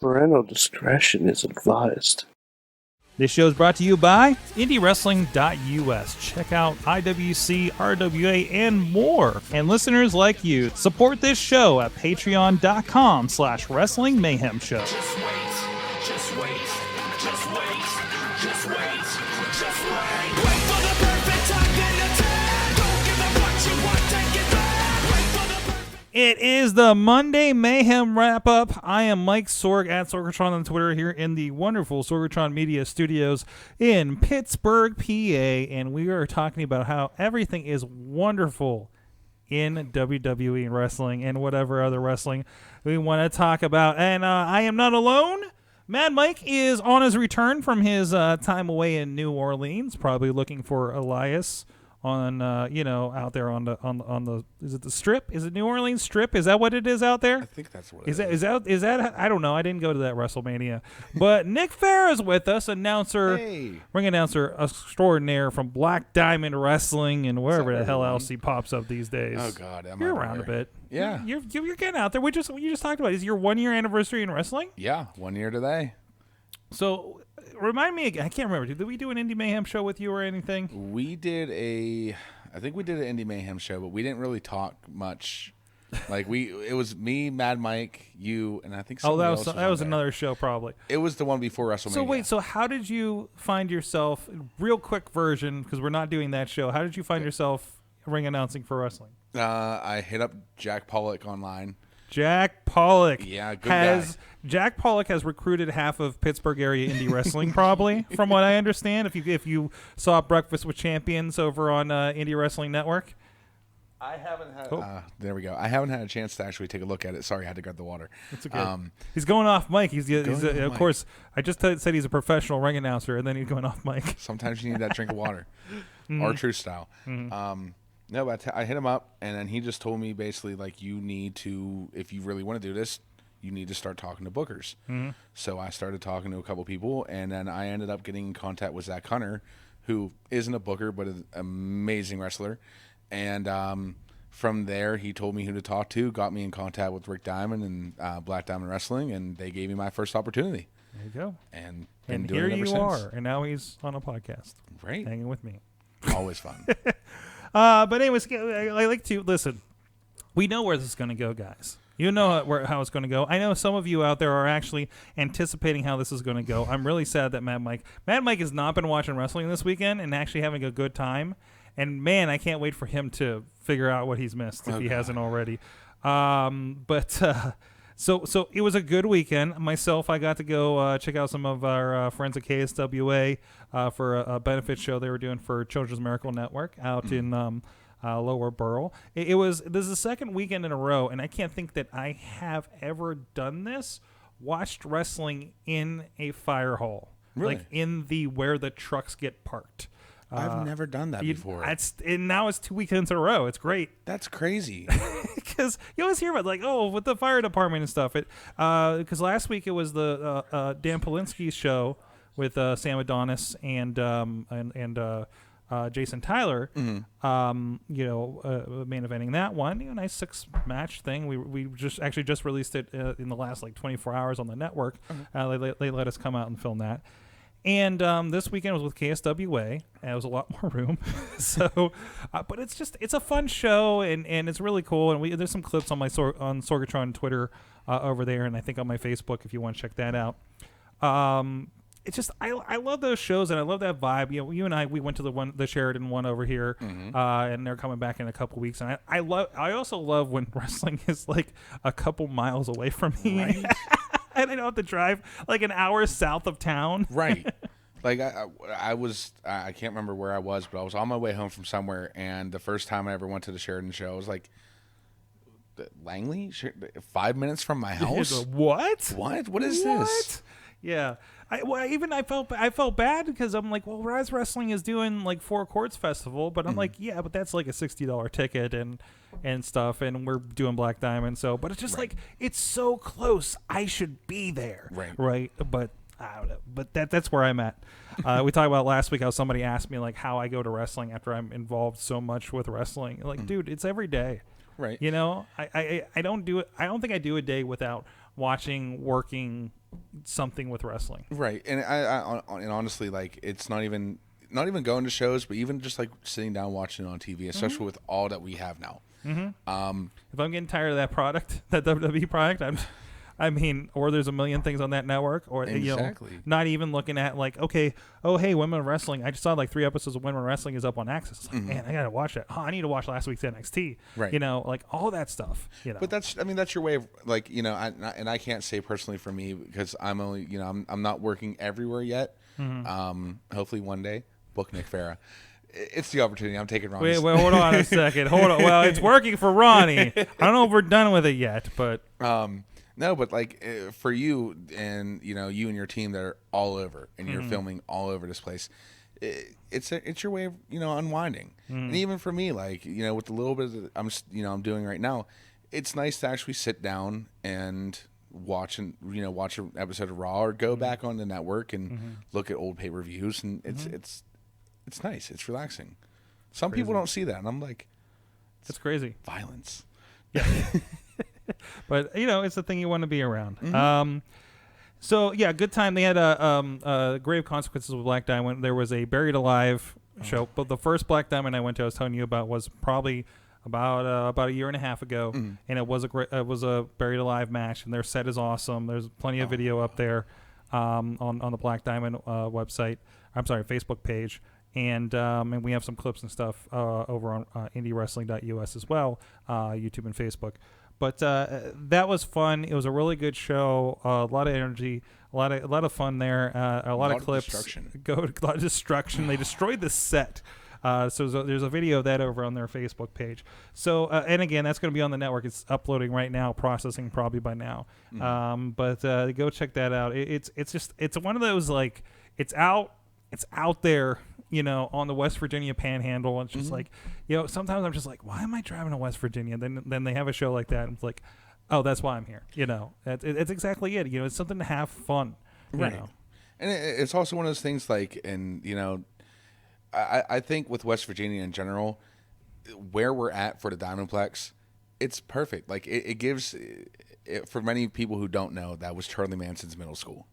Parental discretion is advised. This show is brought to you by IndyWrestling.us. Check out IWC, RWA, and more. And listeners like you, support this show at Patreon.com/Wrestling Mayhem Show. Just wait, just wait, just wait, just wait, just wait. Wait for the perfect time, then attack. Don't give up what you want, take it back. Wait for the perfect... It is the Monday Mayhem wrap-up. I am Mike Sorg at Sorgatron on Twitter here in the wonderful Sorgatron Media Studios in Pittsburgh, PA, and we are talking about how everything is wonderful in WWE and wrestling and whatever other wrestling we want to talk about. And I am not alone. Mad Mike is on his return from his time away in New Orleans, probably looking for Elias on out there on the is it the Strip? Is it New Orleans Strip? Is that what it is out there? I think that's what it is. Is that I don't know. I didn't go to that WrestleMania. But Nick Farr is with us, ring announcer extraordinaire from Black Diamond Wrestling and wherever the hell else he pops up these days. Oh God, you're around a bit. Yeah, you're getting out there. You just talked about it. Is your 1 year anniversary in wrestling? Yeah, 1 year today. So remind me again. I can't remember. Did we do an Indie Mayhem show with you or anything? I think we did an Indie Mayhem show, but we didn't really talk much. It was me, Mad Mike, you, and I think somebody else that was another show probably. It was the one before WrestleMania. So how did you find yourself? Real quick version, because we're not doing that show. How did you find yourself ring announcing for wrestling? I hit up Jack Pollock online. Jack Pollock. Yeah, good guy. Jack Pollock has recruited half of Pittsburgh area indie wrestling, probably, from what I understand. If you saw Breakfast with Champions over on Indie Wrestling Network. I haven't had. There we go. I haven't had a chance to actually take a look at it. Sorry, I had to grab the water. That's okay. He's going off mic. Of course, I just said he's a professional ring announcer, and then he's going off mic. Sometimes you need that drink of water, R-Truth style. No, but I hit him up, and then he just told me basically you need to, if you really want to do this, you need to start talking to bookers. So I started talking to a couple people, and then I ended up getting in contact with Zach Hunter, who isn't a booker but is an amazing wrestler. And from there, he told me who to talk to, got me in contact with Rick Diamond and Black Diamond Wrestling, and they gave me my first opportunity. There you go. And here you are, and now he's on a podcast. Right. Hanging with me. Always fun. But anyways, I like to listen. We know where this is going to go, guys. You know how it's going to go. I know some of you out there are actually anticipating how this is going to go. I'm really sad that Mad Mike has not been watching wrestling this weekend and actually having a good time. And man, I can't wait for him to figure out what he's missed if he hasn't already. So it was a good weekend. Myself, I got to go check out some of our friends at KSWA for a benefit show they were doing for Children's Miracle Network out in Lower Borough. This is the second weekend in a row, and I can't think that I have ever done this. Watched wrestling in a fire hall, really? In the where the trucks get parked. I've never done that before. And now it's 2 weekends in a row. It's great. That's crazy. Because you always hear about with the fire department and stuff. Because last week it was the Dan Polinsky's show with Sam Adonis and Jason Tyler. Main eventing that one. Nice 6-match thing. We just released it in the last 24 hours on the network. They let us come out and film that. And this weekend was with KSWA. And it was a lot more room. But it's a fun show and it's really cool. And there's some clips on on Sorgatron Twitter over there, and I think on my Facebook if you want to check that out. It's just I love those shows and I love that vibe. You and we went to the Sheridan one over here, and they're coming back in a couple weeks. And I also love when wrestling is a couple miles away from me. Right. And I don't have to drive an hour south of town. Right. I can't remember where I was, but I was on my way home from somewhere, and the first time I ever went to the Sheridan show, I was like, Langley? 5 minutes from my house? What? What is this? Yeah. I felt bad because I'm like, well, Rise Wrestling is doing Four Courts Festival, but I'm like, yeah, but that's a $60 ticket and stuff, and we're doing Black Diamond, but it's just it's so close. I should be there, right? But I don't know. But that's where I'm at. We talked about last week how somebody asked me how I go to wrestling after I'm involved so much with wrestling. Dude, it's every day. Right. I don't do it. I don't think I do a day without watching working something with wrestling. Right, and and honestly, like it's not even going to shows, but even just like sitting down watching it on TV, especially with all that we have now. If I'm getting tired of that product, that WWE product, or there's a million things on that network, or Exactly. not even looking at like, okay, oh hey, women wrestling. I just saw like 3 episodes of women wrestling is up on Access. Like, man, I gotta watch that. Oh, I need to watch last week's NXT. Right. Like all that stuff. But that's your way of like and I can't say personally for me because I'm only I'm not working everywhere yet. Hopefully one day book Nick Farah. It's the opportunity. I'm taking Ronnie's. Wait, hold on a second. Hold on. Well, it's working for Ronnie. I don't know if we're done with it yet, but no, but like for you and you and your team that are all over and you're filming all over this place, it's your way of unwinding. And even for me, like with the little bit that I'm doing right now, it's nice to actually sit down and watch an episode of Raw or go back on the network and look at old pay-per-views, and it's nice. It's relaxing. Some people don't see that, and I'm like, it's crazy. Violence. Yeah. But it's the thing you want to be around. So yeah, good time. They had Grave Consequences with Black Diamond. There was a Buried Alive show, but the first Black Diamond I went to, I was telling you about, was probably about a year and a half ago, and it was a Buried Alive match, and their set is awesome. There's plenty of video up there on the Black Diamond website. I'm sorry, Facebook page. And we have some clips and stuff over on IndyWrestling.us as well, YouTube and Facebook. But that was fun. It was a really good show. A lot of energy, a lot of fun there. A lot of clips. A lot of destruction. They destroyed the set. So there's a video of that over on their Facebook page. So and again, that's going to be on the network. It's uploading right now, processing probably by now. But go check that out. It's one of those, like, it's out there, on the West Virginia Panhandle. And it's just like, sometimes I'm just like, why am I driving to West Virginia? Then they have a show like that, and it's like, oh, that's why I'm here. It's exactly it. It's something to have fun. Right. And it's also one of those things like, and I think with West Virginia in general, where we're at for the Diamondplex, it's perfect. Like it gives, for many people who don't know, that was Charlie Manson's middle school.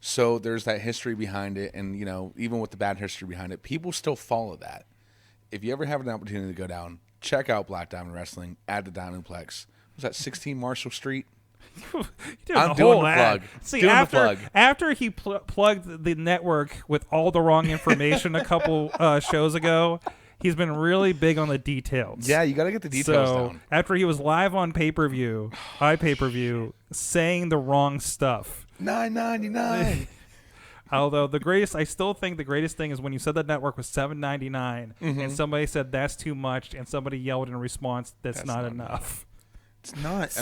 So there's that history behind it, and even with the bad history behind it, people still follow that. If you ever have an opportunity to go down, check out Black Diamond Wrestling at the Diamondplex. Was that 16 Marshall Street? I'm doing the plug. See, after he plugged the network with all the wrong information a couple shows ago, he's been really big on the details. Yeah, you got to get the details down. After he was live on pay-per-view, saying the wrong stuff. $9.99. Although I still think the greatest thing is when you said the network was $7.99 and somebody said that's too much, and somebody yelled in response, that's not enough. It's not.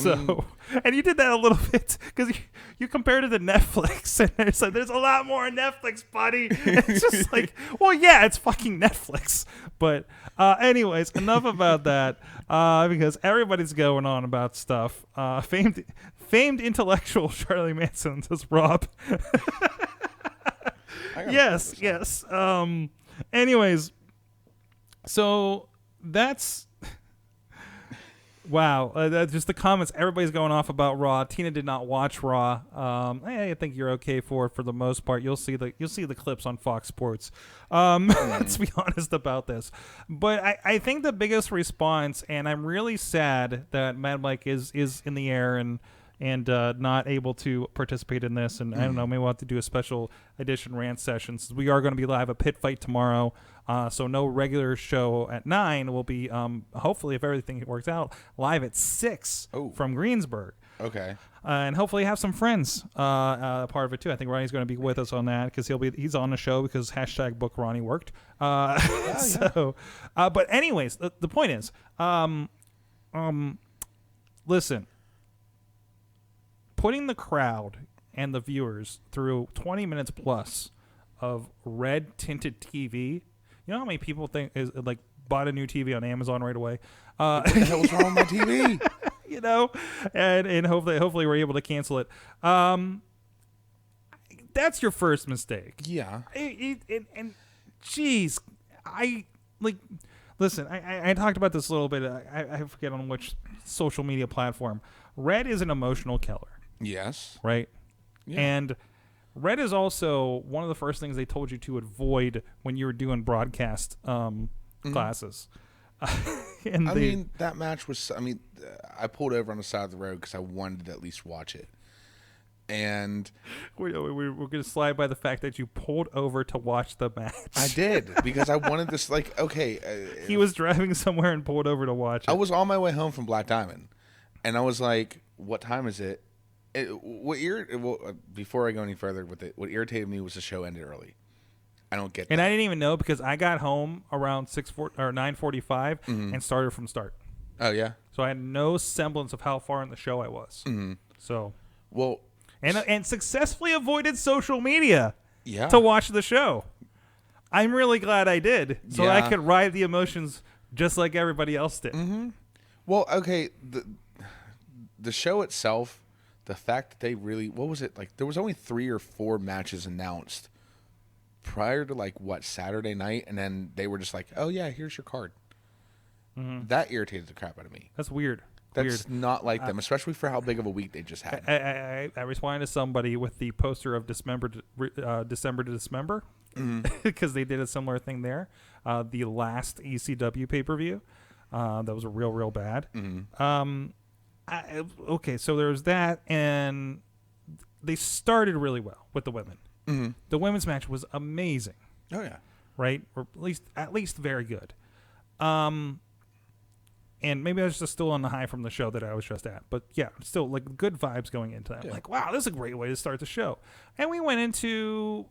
And you did that a little bit because you compared it to Netflix, and it's like, there's a lot more on Netflix, buddy. It's just like, well, yeah, it's fucking Netflix. But anyways, enough about that because everybody's going on about stuff. Famed intellectual Charlie Manson, says Rob. Yes. Anyways, so that's. Wow, just the comments. Everybody's going off about Raw. Tina did not watch Raw. I think you're okay for the most part. You'll see the clips on Fox Sports. Let's be honest about this. But I think the biggest response, and I'm really sad that Mad Mike is in the air and not able to participate in this. And I don't know, maybe we'll have to do a special edition rant session. Since we are going to be live at Pit Fight tomorrow. So no regular show at 9. We'll be, hopefully, if everything works out, live at 6 from Greensburg. Okay. And hopefully have some friends part of it too. I think Ronnie's going to be with us on that because he's on the show because #book Ronnie worked. So, but anyways, the point is, listen, putting the crowd and the viewers through 20 minutes plus of red tinted TV. You know how many people bought a new TV on Amazon right away? What the hell's wrong with my TV? And hopefully we're able to cancel it. That's your first mistake. Yeah. And geez, listen, I talked about this a little bit. I forget on which social media platform. Red is an emotional killer. Yes. right? Yeah. And red is also one of the first things they told you to avoid when you were doing broadcast classes. And I mean, that match was. I mean, I pulled over on the side of the road because I wanted to at least watch it. And we're going to slide by the fact that you pulled over to watch the match. I did because I wanted this. Like, okay, He was driving somewhere and pulled over to watch it. I was on my way home from Black Diamond, and I was like, "What time is it?" Before I go any further with it, what irritated me was the show ended early. I don't get that. And I didn't even know because I got home around 9:45 and started from start. Oh yeah. So I had no semblance of how far in the show I was. So Well. and successfully avoided social media Yeah. to watch the show. I'm really glad I did, so I Yeah. could ride the emotions just like everybody else did. Well, okay. The show itself, the fact that they really, what was it like? There was only 3 or 4 matches announced prior to Saturday night, and then they were just like, "Oh yeah, here's your card." That irritated the crap out of me. That's weird. That's not like them, especially for how big of a week they just had. I responded to somebody with the poster of December to Dismember because they did a similar thing there. The last ECW pay-per-view that was real bad. Okay, so there's that, and they started really well with the women. The women's match was amazing, Oh yeah. right? Or at least very good. And maybe I was just still on the high from the show that I was just at. But yeah, still good vibes going into that. Yeah. Like, wow, this is a great way to start the show. And we went into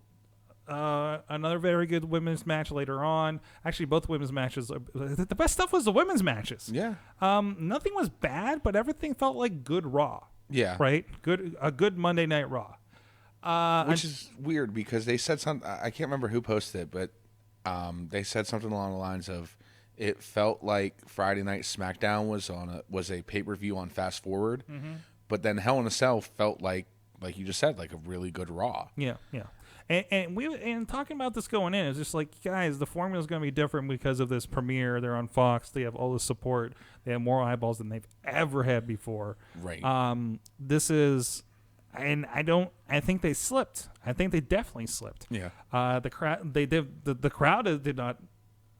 another very good women's match later on. Actually, both women's matches. The best stuff was the women's matches. Yeah. Nothing was bad, but everything felt like good Raw. Yeah. Right? A good Monday Night Raw. Which is weird because they said something. I can't remember who posted it, but they said something along the lines of, it felt like Friday Night SmackDown was a pay-per-view on Fast Forward, but then Hell in a Cell felt like you just said, like a really good Raw. Yeah. And talking about this going in, it's just like, guys, the formula is going to be different because of this premiere. They're on Fox. They have all the support. They have more eyeballs than they've ever had before. Right. This is, and I think they slipped. I think they definitely slipped. Yeah. The crowd, the crowd did not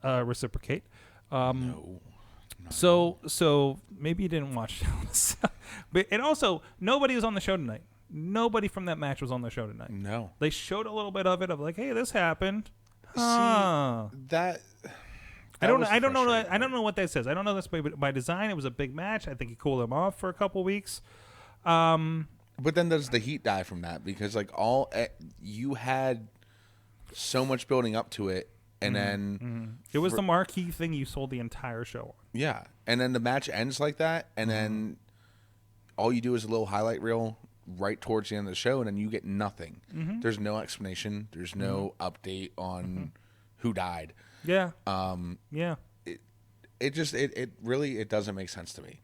reciprocate. No. So maybe you didn't watch but and also nobody was on the show tonight. Nobody from that match was on the show tonight. No. They showed a little bit of it of like, hey, this happened. See, I don't know what that says. I don't know this by design. It was a big match. I think he cooled them off for a couple weeks. But then does the heat die from that? Because you had so much building up to it. And then it was the marquee thing you sold the entire show on. Yeah. And then the match ends like that. And then all you do is a little highlight reel right towards the end of the show. And then you get nothing. There's no explanation. There's no update on who died. Yeah. Yeah. It really doesn't make sense to me.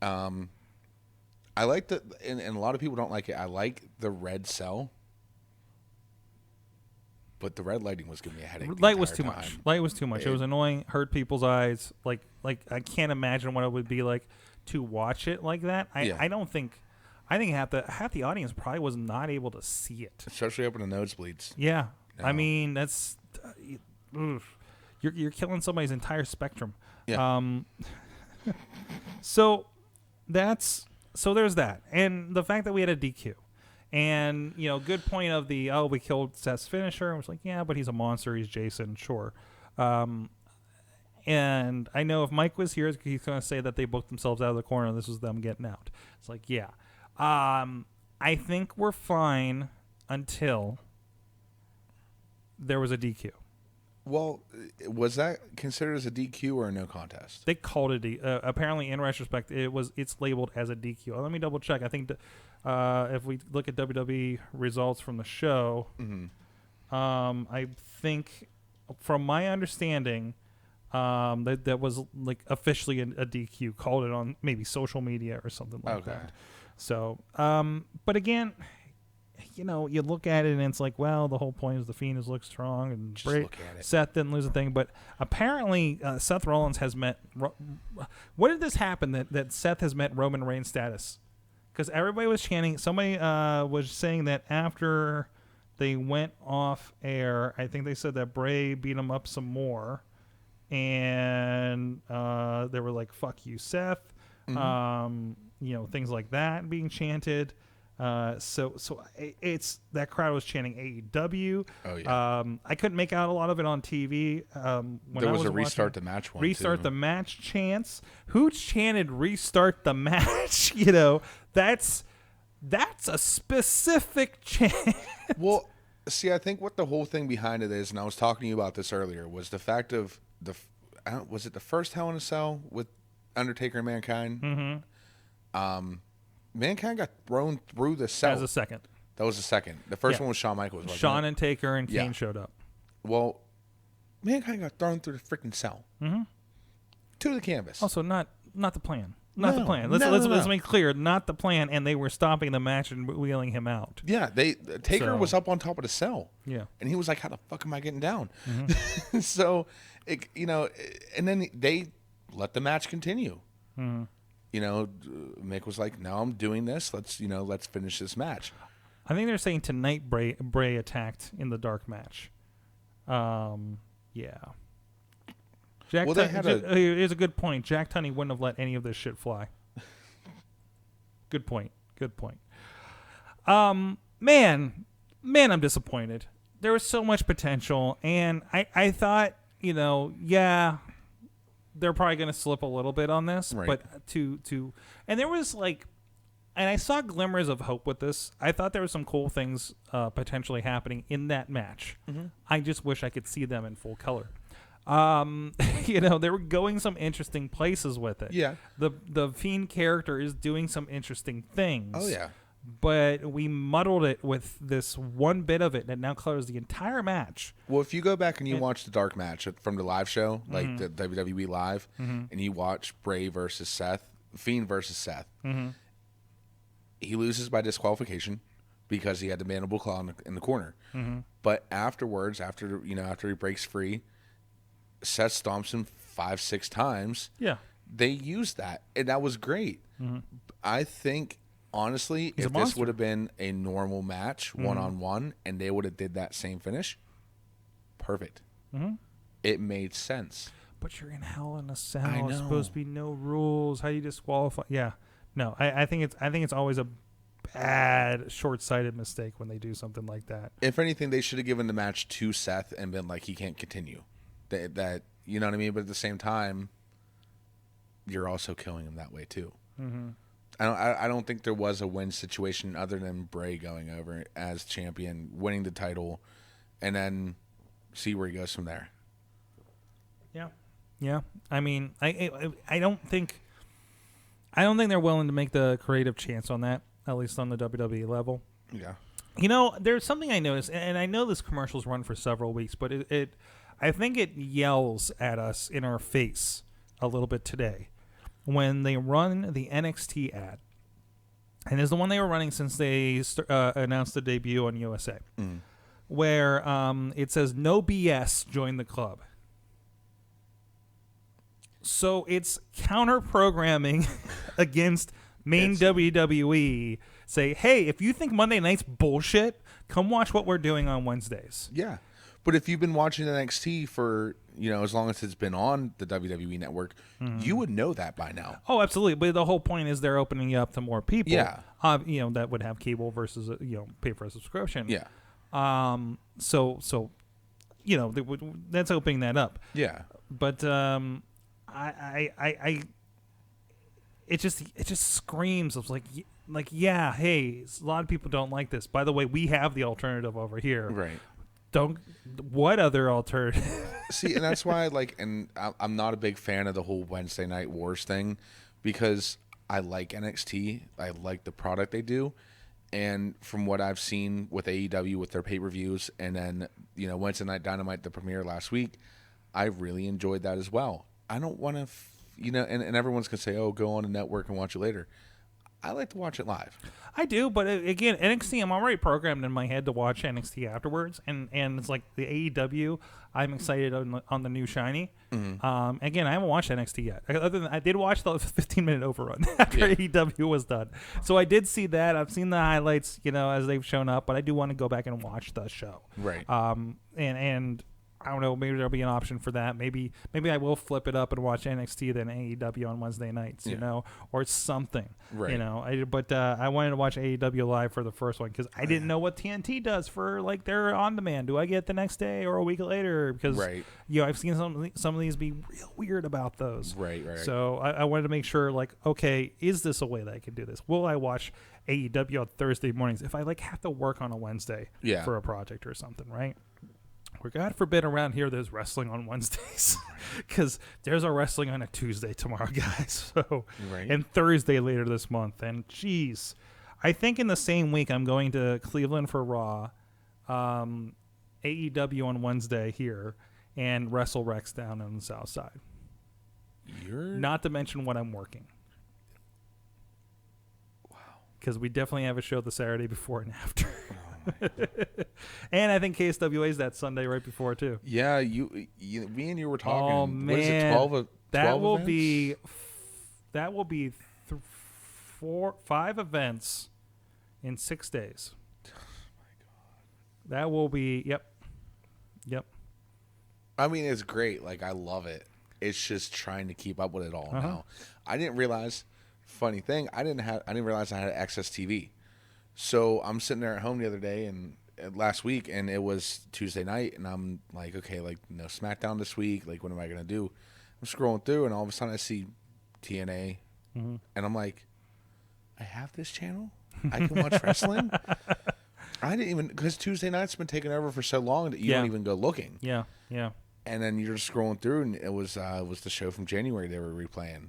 I like and a lot of people don't like it. I like the red cell. But the red lighting was giving me a headache. Light was too much. Light was too much. It was annoying. Hurt people's eyes. Like I can't imagine what it would be like to watch it like that. I don't think. I think half the audience probably was not able to see it. Especially up in the nosebleeds. Yeah, No. I mean that's. You're killing somebody's entire spectrum. Yeah. So there's that, and the fact that we had a DQ. And, good point of we killed Seth's finisher. I was like, yeah, but he's a monster. He's Jason, sure. And I know if Mike was here, he's going to say that they booked themselves out of the corner and this was them getting out. It's like, yeah. I think we're fine until there was a DQ. Well, was that considered as a DQ or a no contest? They called it apparently in retrospect it's labeled as a DQ. Let me double check. I think if we look at WWE results from the show, I think from my understanding that was like officially a DQ. Called it on maybe social media or something like that. So, but again, you look at it and it's like, well, the whole point is the Fiend look strong and Seth didn't lose a thing. But apparently Seth Rollins has met. What did this happen that Seth has met Roman Reigns' status because everybody was chanting. Somebody was saying that after they went off air, I think they said that Bray beat him up some more, and they were like, "Fuck you, Seth," things like that being chanted. So it's that crowd was chanting AEW. Oh yeah. I couldn't make out a lot of it on TV. When There I was a watching restart the match one. restart too. the match chants. Who chanted restart the match? That's a specific chant. Well, see, I think what the whole thing behind it is, and I was talking to you about this earlier, was the fact of was it the first Hell in a Cell with Undertaker and Mankind? Mm-hmm. Mankind got thrown through the cell. That was a second. That was the second. The first Yeah. one was Shawn Michaels. Wasn't Shawn it? and Taker and Kane Yeah. showed up. Well, Mankind got thrown through the freaking cell to the canvas. Also, not the plan. Not the No, plan. no, Let's no. make clear, not the plan. And they were stopping the match and wheeling him out. Yeah, Taker So- was up on top of the cell. Yeah. And he was like, "How the fuck am I getting down?" So, and then they let the match continue. Mick was like, "No, I'm doing this. Let's finish this match." I think they're saying tonight Bray attacked in the dark match. Yeah. Jack Well, they had here's a good point. Jack Tunney wouldn't have let any of this shit fly. Good point. Man, I'm disappointed. There was so much potential, and I thought, they're probably going to slip a little bit on this, Right. but and there was and I saw glimmers of hope with this. I thought there were some cool things potentially happening in that match. I just wish I could see them in full color. They were going some interesting places with it. Yeah. The Fiend character is doing some interesting things. Oh yeah. But we muddled it with this one bit of it that now colors the entire match. Well, if you go back and you watch the dark match from the live show, like the WWE live, and you watch Bray versus Seth, Fiend versus Seth, he loses by disqualification because he had the mandible claw in the corner. But afterwards, after he breaks free, Seth stomps him 5-6 times. Yeah. They used that, and that was great. I think, honestly, He's a if this monster. would have been a normal match, one-on-one, and they would have did that same finish, perfect. It made sense. But you're in Hell in a Cell. I It's know. supposed to be no rules. How do you disqualify? Yeah. No, I think it's always a bad, short-sighted mistake when they do something like that. If anything, they should have given the match to Seth and been like, he can't continue. That you know what I mean? But at the same time, you're also killing him that way too. I don't think there was a win situation other than Bray going over as champion, winning the title, and then see where he goes from there. Yeah. I mean, I don't think they're willing to make the creative chance on that, at least on the WWE level. Yeah. There's something I noticed, and I know this commercial's run for several weeks, but I think it yells at us in our face a little bit today when they run the NXT ad. And it's the one they were running since they announced the debut on USA, where it says, "No BS, join the club." So it's counter-programming against main WWE. Say, hey, if you think Monday night's bullshit, come watch what we're doing on Wednesdays. Yeah. But if you've been watching NXT for, as long as it's been on the WWE network, you would know that by now. Oh, absolutely. But the whole point is they're opening you up to more people. Yeah. That would have cable versus, pay for a subscription. Yeah. So that's opening that up. Yeah. But it just screams of yeah, hey, a lot of people don't like this. By the way, we have the alternative over here. Right. What other alternative? See, and that's why I'm not a big fan of the whole Wednesday Night Wars thing, because I like NXT. I like the product they do. And from what I've seen with AEW with their pay-per-views, and then, Wednesday Night Dynamite, the premiere last week, I really enjoyed that as well. I don't want to, and everyone's going to say, oh, go on a network and watch it later. I like to watch it live. I do, but again, NXT, I'm already programmed in my head to watch NXT afterwards, and it's like the AEW. I'm excited on the new shiny. Again, I haven't watched NXT yet. Other than I did watch the 15-minute overrun after AEW was done, so I did see that. I've seen the highlights, as they've shown up, but I do want to go back and watch the show. Right. And I don't know. Maybe there'll be an option for that. Maybe I will flip it up and watch NXT then AEW on Wednesday nights. Or something. Right. I wanted to watch AEW live for the first one because I didn't know what TNT does for like their on demand. Do I get it the next day or a week later? Because I've seen some of these be real weird about those. Right. So I wanted to make sure okay, is this a way that I can do this? Will I watch AEW on Thursday mornings if I have to work on a Wednesday for a project or something? Right. Or God forbid around here there's wrestling on Wednesdays because there's a wrestling on a Tuesday tomorrow, guys. So and Thursday later this month. And geez, I think in the same week I'm going to Cleveland for Raw, AEW on Wednesday here, and Wrestle Rex down on the South Side. Not to mention what I'm working. Wow. Because we definitely have a show the Saturday before and after. And I think KSWA is that Sunday right before too. Yeah, me and you were talking. Oh man, what is it, 12 that will events? be 5 events in 6 days. Oh my god, that will be yep. I mean, it's great. I love it. It's just trying to keep up with it all now. I didn't realize. Funny thing, I didn't realize I had Access TV. So I'm sitting there at home the other day and last week, and it was Tuesday night, and I'm like, okay, SmackDown this week. What am I gonna do? I'm scrolling through, and all of a sudden I see TNA, and I'm like, I have this channel. I can watch wrestling. I didn't even because Tuesday night's been taken over for so long that you don't even go looking. Yeah. And then you're just scrolling through, and it was the show from January they were replaying,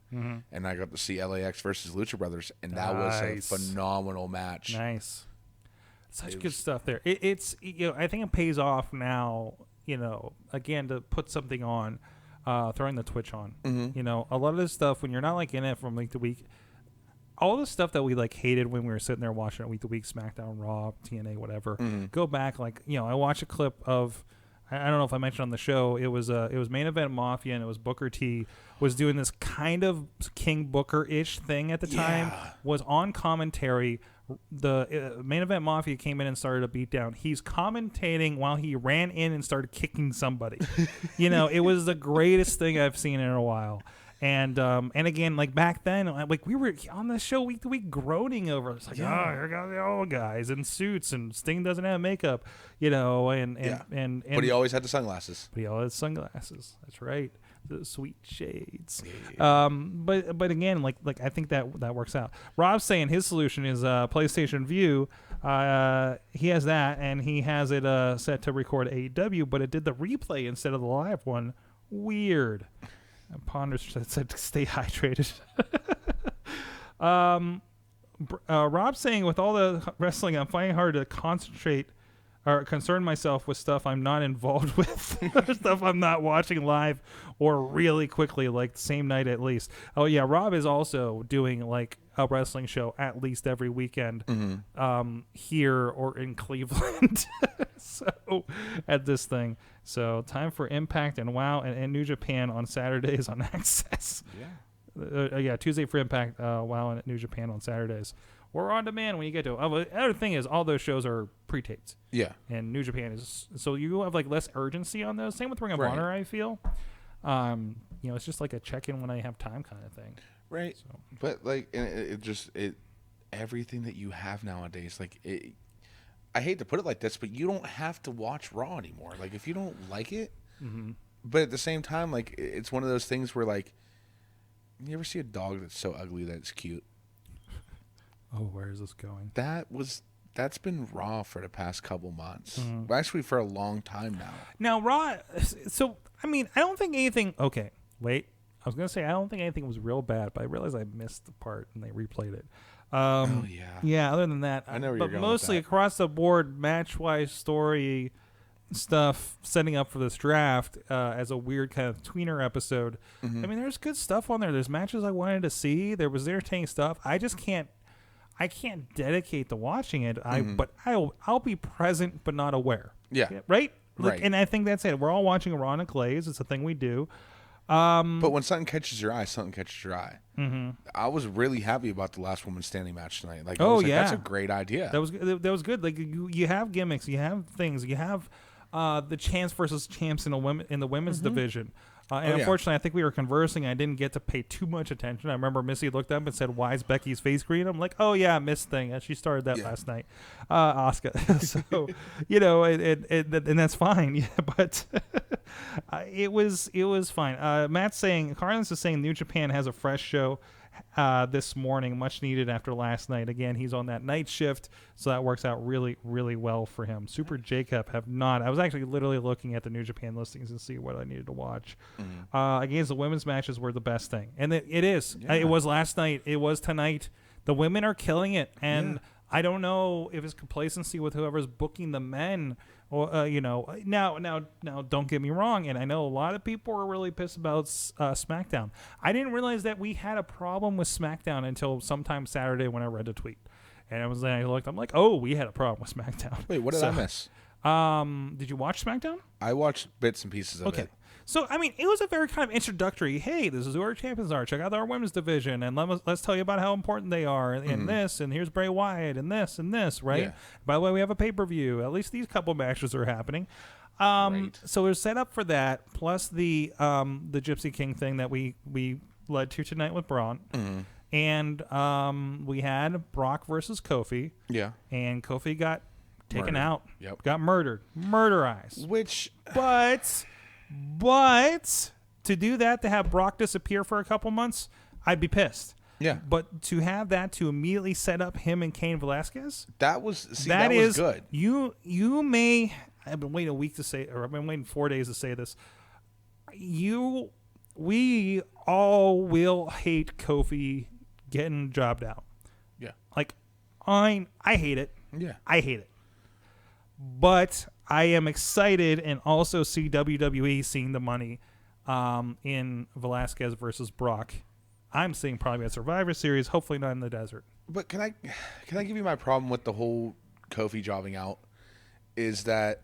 and I got to see LAX versus Lucha Brothers, and that was a phenomenal match. Nice, such good stuff there. It's I think it pays off now. Again to put something on, throwing the Twitch on. A lot of this stuff when you're not in it from week to week, all the stuff that we hated when we were sitting there watching it week to week, SmackDown, Raw, TNA, whatever. Go back, I watched a clip of. I don't know if I mentioned on the show. It was Main Event Mafia, and it was Booker T was doing this kind of King Booker-ish thing at the time. Was on commentary. The Main Event Mafia came in and started a beatdown. He's commentating while he ran in and started kicking somebody. It was the greatest thing I've seen in a while. And again, back then, we were on the show week to week groaning over it. It's here go the old guys in suits, and Sting doesn't have makeup, and but he always had the sunglasses. That's right, the sweet shades. But again, I think that works out. Rob's saying his solution is PlayStation View. He has that, and he has it set to record AEW, but it did the replay instead of the live one. Weird. And Ponder said to stay hydrated. Rob's saying, with all the wrestling, I'm finding it hard to concentrate or concern myself with stuff I'm not involved with, stuff I'm not watching live or really quickly, the same night at least. Oh, yeah, Rob is also doing a wrestling show at least every weekend here or in Cleveland. So at this thing. So time for Impact and WoW and New Japan on Saturdays on Access. Tuesday for Impact, WoW and New Japan on Saturdays. Or on demand when you get to it. The other thing is all those shows are pre-taped. Yeah. And New Japan is so you have less urgency on those. Same with Ring of Honor, I feel. It's just a check-in when I have time kind of thing. Right. So. But it everything that you have nowadays, I hate to put it like this, but you don't have to watch Raw anymore. If you don't like it, but at the same time, it's one of those things where you ever see a dog that's so ugly that it's cute? Oh, where is this going? That's been Raw for the past couple months. Actually, for a long time now. Now, Raw. So, I don't think anything. Okay, wait. I was gonna say I don't think anything was real bad, but I realized I missed the part and they replayed it. Yeah. Other than that, I know where but you're going mostly with that. Across the board, match-wise story stuff, setting up for this draft as a weird kind of tweener episode. There's good stuff on there. There's matches I wanted to see. There was entertaining stuff. I just can't. I can't dedicate to watching it. But I'll be present but not aware. Yeah. Right? Right. And I think that's it. We're all watching Raw and Clays. It's a thing we do. But when something catches your eye, something catches your eye. Mm-hmm. I was really happy about the last woman standing match tonight. Like, I was like, that's a great idea. That was good. Like you have gimmicks, you have things, you have the chance versus champs in the women's division. And unfortunately, I think we were conversing. I didn't get to pay too much attention. I remember Missy looked up and said, "Why is Becky's face green?" I'm like, "Oh yeah, Miss thing." She started that last night, Asuka. So and that's fine. Yeah, but it was fine. Matt's saying, Carlin's is saying, New Japan has a fresh show this morning, much needed after last night. Again, he's on that night shift, so that works out really, really well for him. Super Jacob have not. I was actually literally looking at the New Japan listings and see what I needed to watch. Against the women's matches were the best thing, and it is. Yeah. It was last night. It was tonight. The women are killing it, and I don't know if it's complacency with whoever's booking the men. Or, now, don't get me wrong, and I know a lot of people are really pissed about SmackDown. I didn't realize that we had a problem with SmackDown until sometime Saturday when I read the tweet, and I looked. I'm like, oh, we had a problem with SmackDown. Wait, what did I miss? Did you watch SmackDown? I watched bits and pieces of it. So, I mean, it was a very kind of introductory, hey, this is who our champions are. Check out our women's division, and let's tell you about how important they are, and this, and here's Bray Wyatt, and this, right? Yeah. By the way, we have a pay-per-view. At least these couple matches are happening. So we're set up for that, plus the Gypsy King thing that we led to tonight with Braun. And we had Brock versus Kofi. Yeah. And Kofi got taken out. Yep. Got murdered. Murderized. But to do that, to have Brock disappear for a couple months, I'd be pissed. Yeah. But to have that to immediately set up him and Cain Velasquez, that was good. You may. I've been waiting a week to say, or I've been waiting 4 days to say this. We all will hate Kofi getting jobbed out. Yeah. Like, I hate it. Yeah. I hate it. But I am excited and also see WWE seeing the money in Velasquez versus Brock. I'm seeing probably a Survivor Series, hopefully not in the desert. But can I give you my problem with the whole Kofi jobbing out is that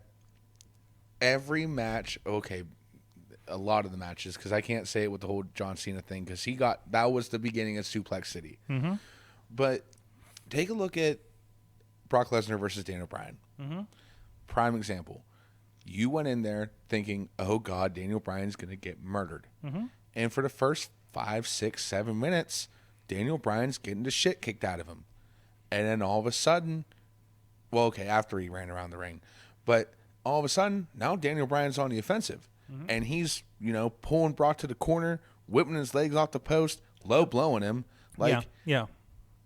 every match, a lot of the matches, because I can't say it with the whole John Cena thing, because that was the beginning of Suplex City. Mm-hmm. But take a look at Brock Lesnar versus Daniel Bryan. Mm-hmm. Prime example. You went in there thinking, oh, God, Daniel Bryan's going to get murdered. Mm-hmm. And for the first 5, 6, 7 minutes, Daniel Bryan's getting the shit kicked out of him. And then all of a sudden, after he ran around the ring, but all of a sudden, now Daniel Bryan's on the offensive. Mm-hmm. And he's, pulling Brock to the corner, whipping his legs off the post, low blowing him. Like, yeah.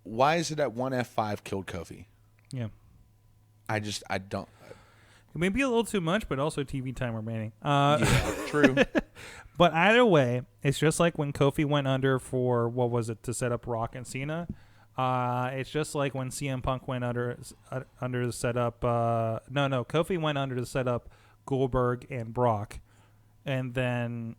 Why is it that one F5 killed Kofi? Yeah. I don't. It may be a little too much, but also TV time remaining. True. But either way, it's just like when Kofi went under for, to set up Rock and Cena. It's just like when CM Punk went under to set up. Kofi went under to set up Goldberg and Brock, and then.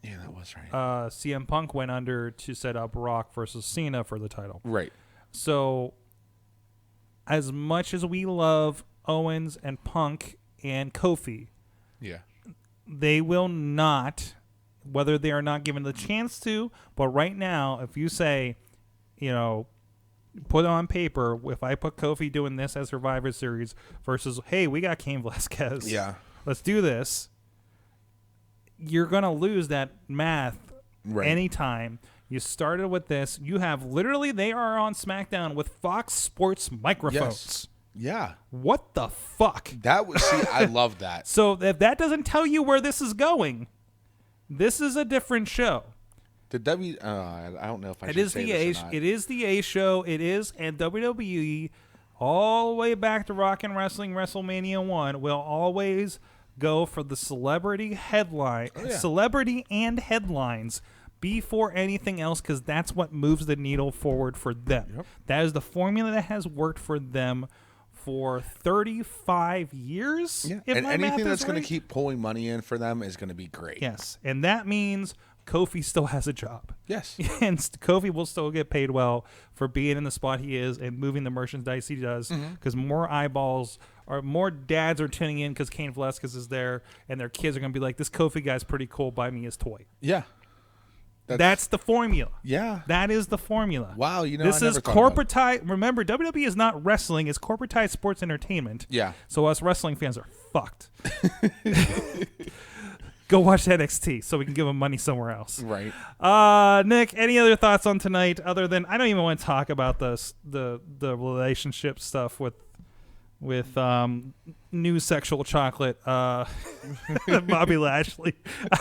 Yeah, that was right. CM Punk went under to set up Rock versus Cena for the title. Right. So, as much as we love Owens and Punk and Kofi, they will not, whether they are not given the chance to, but right now, if you say, put on paper, if I put Kofi doing this as Survivor Series versus, hey, we got Cain Velasquez. Yeah. Let's do this. You're going to lose that math anytime. You started with this. You have literally, they are on SmackDown with Fox Sports microphones. Yes. Yeah. What the fuck? I love that. So if that doesn't tell you where this is going, this is a different show. I don't know if I should say this or not. It is the A show. It is, and WWE, all the way back to Rock and Wrestling WrestleMania 1, will always go for the celebrity headline, celebrity and headlines before anything else, because that's what moves the needle forward for them. Yep. That is the formula that has worked for them for 35 years. Yeah. And anything that's going to keep pulling money in for them is going to be great. Yes. And that means Kofi still has a job. Yes. And Kofi will still get paid well for being in the spot he is and moving the merchandise he does, because more eyeballs or more dads are tuning in because Cain Velasquez is there, and their kids are going to be like, this Kofi guy's pretty cool. Buy me his toy. Yeah. That's the formula. Yeah. That is the formula. Wow. You know, this I is never thought about it. corporatized. Remember, WWE is not wrestling. It's corporatized sports entertainment. Yeah. So us wrestling fans are fucked. Go watch NXT so we can give them money somewhere else. Right. Nick, any other thoughts on tonight other than I don't even want to talk about the relationship stuff with new sexual chocolate Bobby Lashley.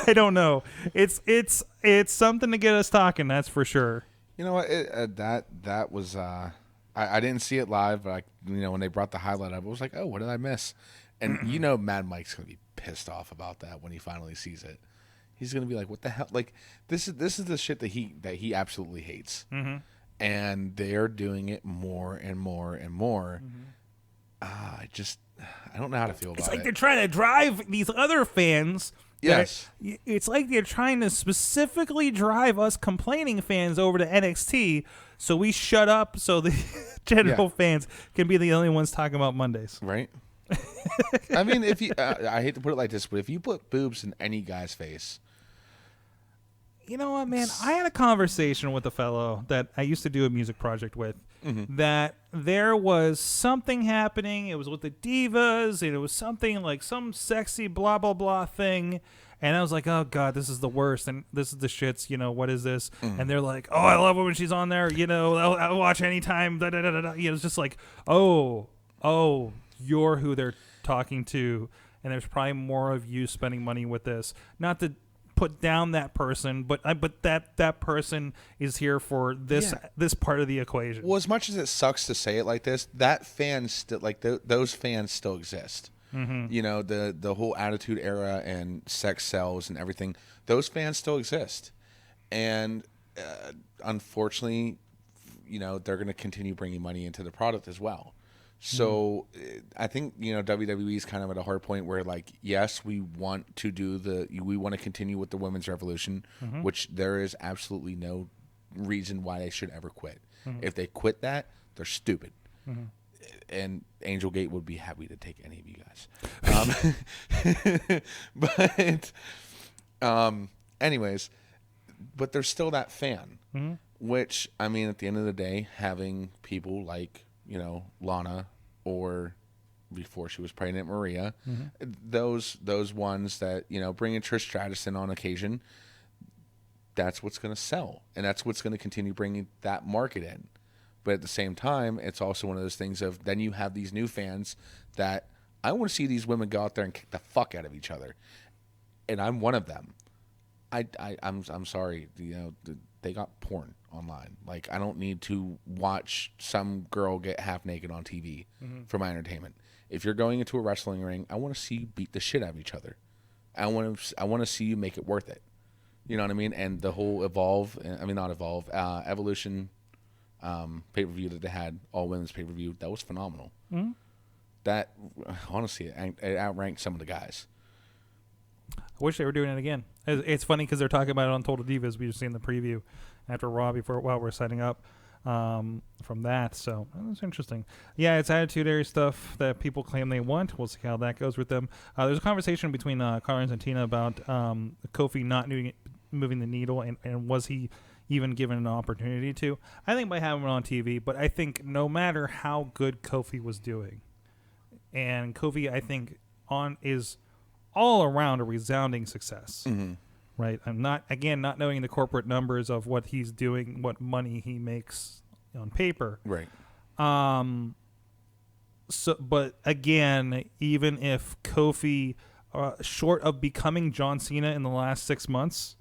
I don't know. It's something to get us talking, that's for sure. You know what? That was I didn't see it live, but when they brought the highlight up, I was like, oh, what did I miss? And Mad Mike's gonna be pissed off about that when he finally sees it. He's gonna be like, what the hell? Like this is the shit that he absolutely hates, and they're doing it more and more and more. I don't know how to feel about it. It's like they're trying to drive these other fans. Yes. It's like they're trying to specifically drive us complaining fans over to NXT so we shut up so the general fans can be the only ones talking about Mondays. Right. I mean, if you, I hate to put it like this, but if you put boobs in any guy's face. You know what, man? I had a conversation with a fellow that I used to do a music project with. That there was something happening. It was with the divas, and it was something like some sexy blah blah blah thing. And I was like, oh god, this is the worst, and this is the shits. What is this? And they're like, oh, I love it when she's on there. I'll watch anytime. Da, da, da, da, da. It's just like, oh, you're who they're talking to, and there's probably more of you spending money with this. Not to put down that person, but that person is here for this part of the equation. Well, as much as it sucks to say it like this, that fan still those fans still exist. The whole Attitude Era and sex sells and everything. Those fans still exist, and unfortunately, they're going to continue bringing money into the product as well. So I think WWE is kind of at a hard point where, like, yes, we want to continue with the women's revolution, which there is absolutely no reason why they should ever quit. If they quit that, they're stupid. And Angel Gate would be happy to take any of you guys. Anyways, but there's still that fan, which, I mean, at the end of the day, having people like Lana, or before she was pregnant, Maria, those ones that, bring in Trish Stratus in on occasion, that's what's going to sell. And that's what's going to continue bringing that market in. But at the same time, it's also one of those things of then you have these new fans that I want to see these women go out there and kick the fuck out of each other. And I'm one of them. I'm sorry, they got porn online. Like, I don't need to watch some girl get half naked on TV for my entertainment. If you're going into a wrestling ring, I want to see you beat the shit out of each other. I want to see you make it worth it. You know what I mean? And the whole Evolution pay-per-view that they had, all women's pay-per-view, that was phenomenal. That, honestly, it outranked some of the guys. I wish they were doing it again. It's funny because they're talking about it on Total Divas. We just seen the preview after Raw while we're setting up from that. So that's interesting. Yeah, it's Attitude Era stuff that people claim they want. We'll see how that goes with them. There's a conversation between Carlos and Tina about Kofi not moving the needle, and was he even given an opportunity to? I think by having him on TV, but I think no matter how good Kofi was doing, and Kofi, I think, is all around a resounding success. Right? I'm not knowing the corporate numbers of what he's doing, what money he makes on paper. Right. So, but again, even if Kofi, short of becoming John Cena in the last 6 months,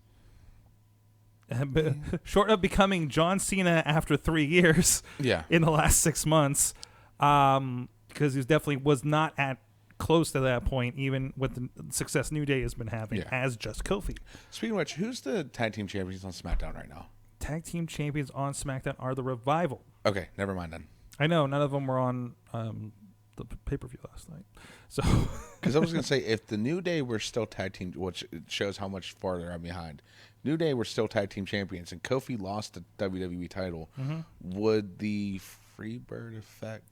short of becoming John Cena after 3 years, in the last 6 months, because he definitely was not at close to that point, even with the success New Day has been having as just Kofi. Speaking of which, who's the tag team champions on SmackDown right now? Tag team champions on SmackDown are the Revival. Okay, never mind then. I know none of them were on the pay-per-view last night. So, because I was going to say, if the New Day were still tag team, which shows how much farther I'm behind, New Day were still tag team champions, and Kofi lost the WWE title, would the Freebird effect?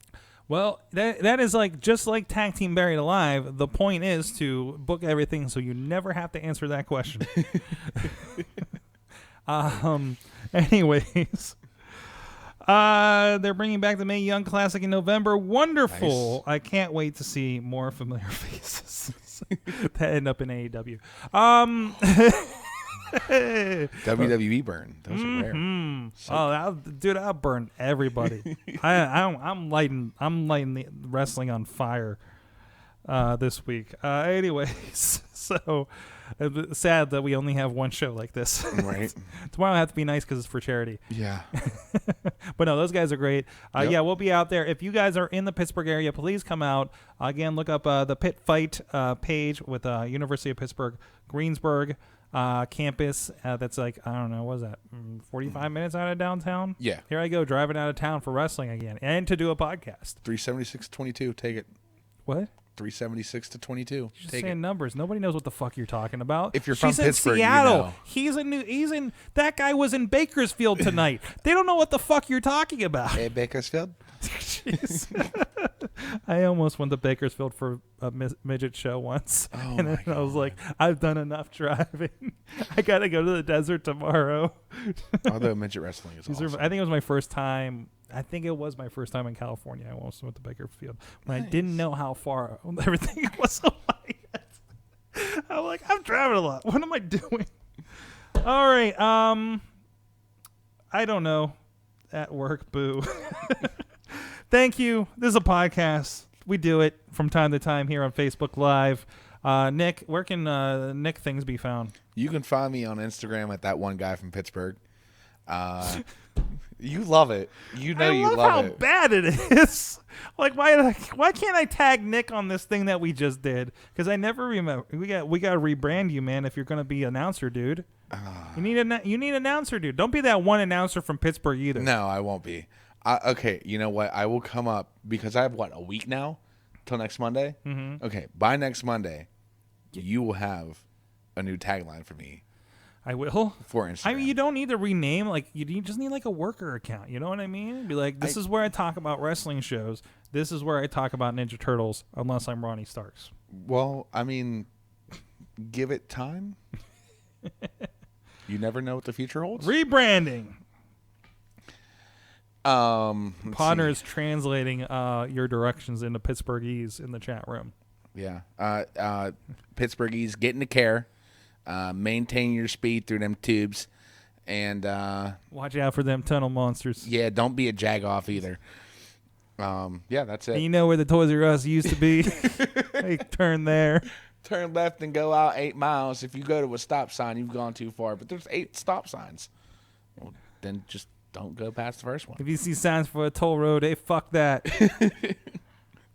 well, that is like just like Tag Team Buried Alive. The point is to book everything so you never have to answer that question. Anyways. They're bringing back the Mae Young Classic in November. Wonderful. Nice. I can't wait to see more familiar faces that end up in AEW. WWE burn. Those are rare. Dude, I'll burn everybody. I'm lighting the wrestling on fire this week. Anyways, so it's sad that we only have one show like this. Right. Tomorrow I have to be nice because it's for charity. Yeah. But no, those guys are great. Yep. Yeah, we'll be out there. If you guys are in the Pittsburgh area, please come out. Again, look up the Pit Fight page with University of Pittsburgh Greensburg campus. That's like, I don't know, what is that, 45 minutes out of downtown? Yeah. Here I go, driving out of town for wrestling again and to do a podcast. 376-22. Take it. What? 376-22. You're just Take saying it. numbers. Nobody knows what the fuck you're talking about. If you're from She's in Pittsburgh, you Seattle. know. He's in. That guy was in Bakersfield tonight. They don't know what the fuck you're talking about. Hey, Bakersfield. Jeez. I almost went to Bakersfield for a midget show once, Oh and then my I was God. like, I've done enough driving. I gotta go to the desert tomorrow. Although midget wrestling is These are, awesome. I think it was my first time. I think it was my first time in California. I almost went to Bakersfield when I didn't know how far everything was away. I'm like, I'm driving a lot. What am I doing? All right. I don't know. At work, boo. Thank you. This is a podcast. We do it from time to time here on Facebook Live. Nick, where can Nick things be found? You can find me on Instagram at that one guy from Pittsburgh. You love it. You know you love love how it. bad it is. Like, why can't I tag Nick on this thing that we just did? Because I never remember. We got to rebrand you, man. If you're gonna be announcer, dude, you need announcer, dude. Don't be that one announcer from Pittsburgh either. No, I won't be. Okay, you know what? I will come up because I have, a week now till next Monday? Mm-hmm. Okay, by next Monday, you will have a new tagline for me. I will. For Instagram. I mean, you don't need to rename. Like, you just need like a worker account. You know what I mean? Be like, this is where I talk about wrestling shows. This is where I talk about Ninja Turtles, unless I'm Ronnie Starks. Well, I mean, give it time. You never know what the future holds. Rebranding. Let's Podner see. is translating your directions into Pittsburghese in the chat room. Yeah. Pittsburghese, get into care. Maintain your speed through them tubes. And, Watch out for them tunnel monsters. yeah, don't be a jag-off either. Yeah, that's And it. you know where the Toys R Us used to be? Hey, turn there. Turn left and go out 8 miles. If you go to a stop sign, you've gone too far. But there's 8 stop signs. Well, then just don't go past the first one. If you see signs for a toll road, hey, fuck that.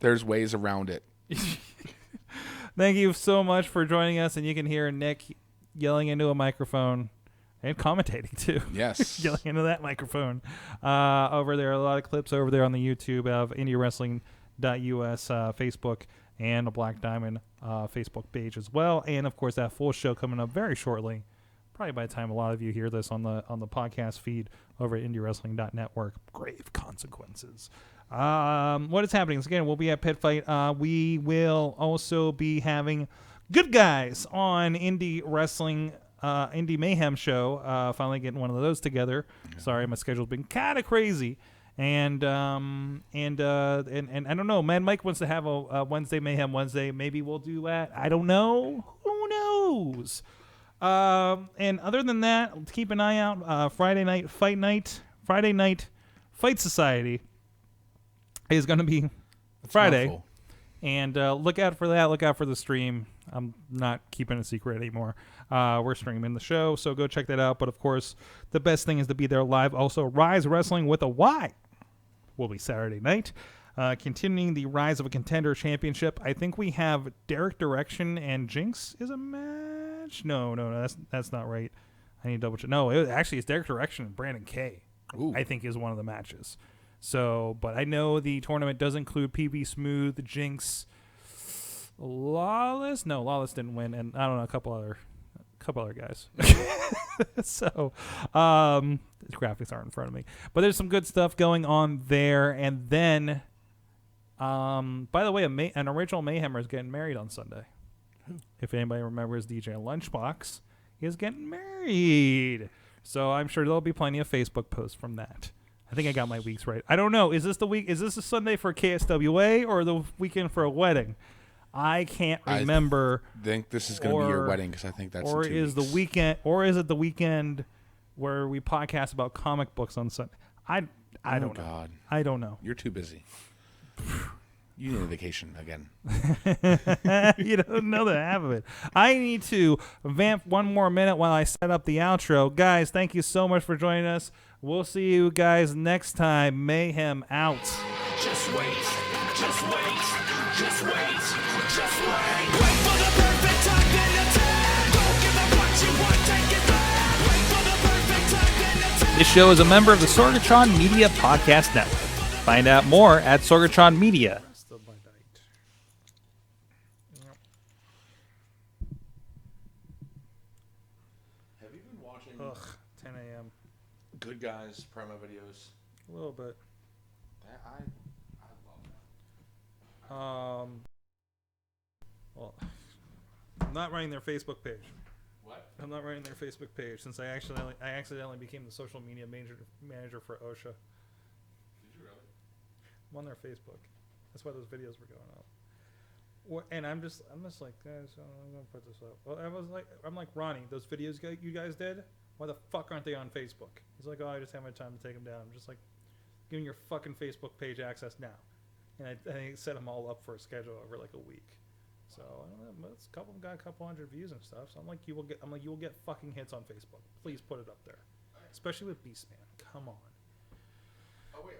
There's ways around it. Thank you so much for joining us. And you can hear Nick yelling into a microphone and commentating, too. Yes. Yelling into that microphone. Over there, a lot of clips over there on the YouTube of IndieWrestling.us Facebook and a Black Diamond Facebook page as well. And, of course, that full show coming up very shortly. Probably by the time a lot of you hear this on the podcast feed over at IndieWrestling.network. Grave consequences. What is happening? So again, we'll be at Pit Fight. We will also be having good guys on Indie Wrestling, Indie Mayhem show. Finally getting one of those together. Sorry, my schedule's been kind of crazy. And I don't know. Man, Mike wants to have a Wednesday Mayhem Wednesday. Maybe we'll do that. I don't know. Who knows? And other than that, keep an eye out. Friday night Fight Society is going to be Friday. Mouthful. And look out for that. Look out for the stream. I'm not keeping a secret anymore. We're streaming the show, so go check that out. But, of course, the best thing is to be there live. Also, Rise Wrestling with a Y will be Saturday night. Continuing the Rise of a Contender Championship. I think we have Derek Direction and Jinx is a match. No, that's not right. I need to double check. No, actually, it's Derek Direction and Brandon K. Ooh. I think is one of the matches. So, but I know the tournament does include PB Smooth, Jinx, Lawless. No, Lawless didn't win, and I don't know, a couple other guys. So, the graphics aren't in front of me, but there's some good stuff going on there. And then, by the way, an original Mayhemmer is getting married on Sunday. If anybody remembers DJ Lunchbox, he is getting married. So I'm sure there'll be plenty of Facebook posts from that. I think I got my weeks right. I don't know. Is this the week? Is this a Sunday for KSWA or the weekend for a wedding? I can't remember. I think this is going to be your wedding because I think that's or in 2 is weeks. the weekend, or is it the weekend where we podcast about comic books on Sunday? I don't know. God. I don't know. You're too busy. You need a vacation again. You don't know the half of it. I need to vamp one more minute while I set up the outro. Guys, thank you so much for joining us. We'll see you guys next time. Mayhem out. Just wait, just wait, just wait, just wait. Wait for the perfect time, then attack. Don't give up what you want, take it back. Wait for the perfect time, then attack. This show is a member of the Sorgatron Media Podcast Network. Find out more at Sorgatron Media. Still by night. Have you been watching 10 a.m. Good Guys promo videos? A little bit. I love that. Well, I'm not running their Facebook page. What? I'm not running their Facebook page since I accidentally became the social media manager for OSHA. Did you really? I'm on their Facebook. That's why those videos were going up. And I'm just like, guys, I'm gonna put this up. Well, I'm like Ronnie, those videos you guys did. Why the fuck aren't they on Facebook? He's like, oh, I just haven't had time to take them down. I'm just like, give me your fucking Facebook page access now. And I set them all up for a schedule over like a week. So I don't know, it's got a couple hundred views and stuff. So I'm like, you will get fucking hits on Facebook. Please put it up there, especially with Beastman. Come on. Oh wait,